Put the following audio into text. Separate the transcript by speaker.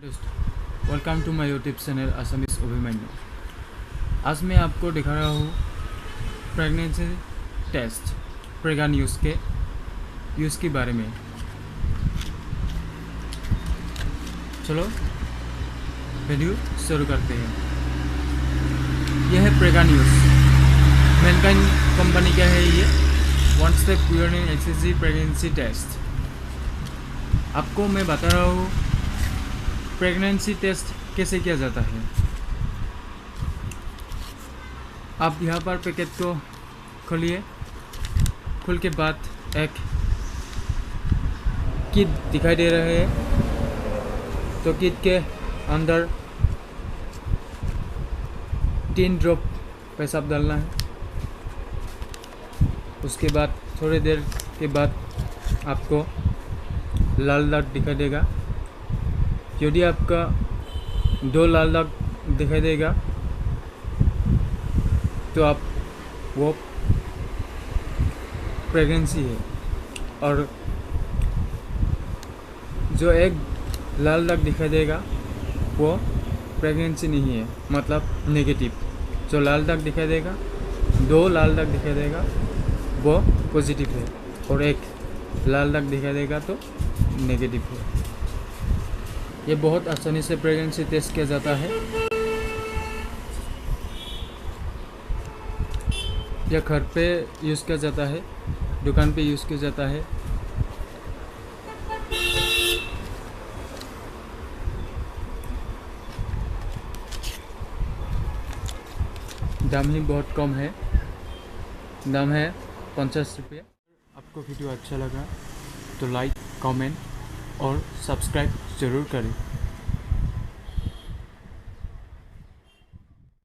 Speaker 1: Welcome to my YouTube channel Assamese Abhimanyu. आज मैं आपको दिखा रहा हूँ प्रेगनेंसी टेस्ट प्रेगा न्यूज़ के बारे में। चलो वीडियो शुरू करते हैं। यह है प्रेगा न्यूज़। मैनकाइंड कंपनी का है ये one step pure exclusive pregnancy test. आपको मैं बता रहा हूँ प्रेगनेंसी टेस्ट कैसे किया जाता है। आप यहाँ पर पैकेट को खोलिए। खोल के बाद एक किट दिखाई दे रहा है। तो किट के अंदर 3 ड्रॉप पेशाब डालना है। उसके बाद थोड़ी देर के बाद आपको लाल दाग दिखाई देगा। यदि आपका 2 लाल दाग दिखाई देगा तो आप वो प्रेगनेंसी है, और जो एक लाल दाग दिखाई देगा वो प्रेगनेंसी नहीं है, मतलब नेगेटिव। जो लाल दाग दिखाई देगा, 2 लाल दाग दिखाई देगा वो पॉजिटिव है, और एक लाल दाग दिखाई देगा तो नेगेटिव है। ये बहुत आसानी से प्रेगनेंसी टेस्ट किया जाता है। यह घर पे यूज़ किया जाता है, दुकान पे यूज़ किया जाता है। दाम ही बहुत कम है, दाम है 50 रुपये। आपको वीडियो अच्छा लगा तो लाइक, कमेंट और सब्सक्राइब ज़रूर करें।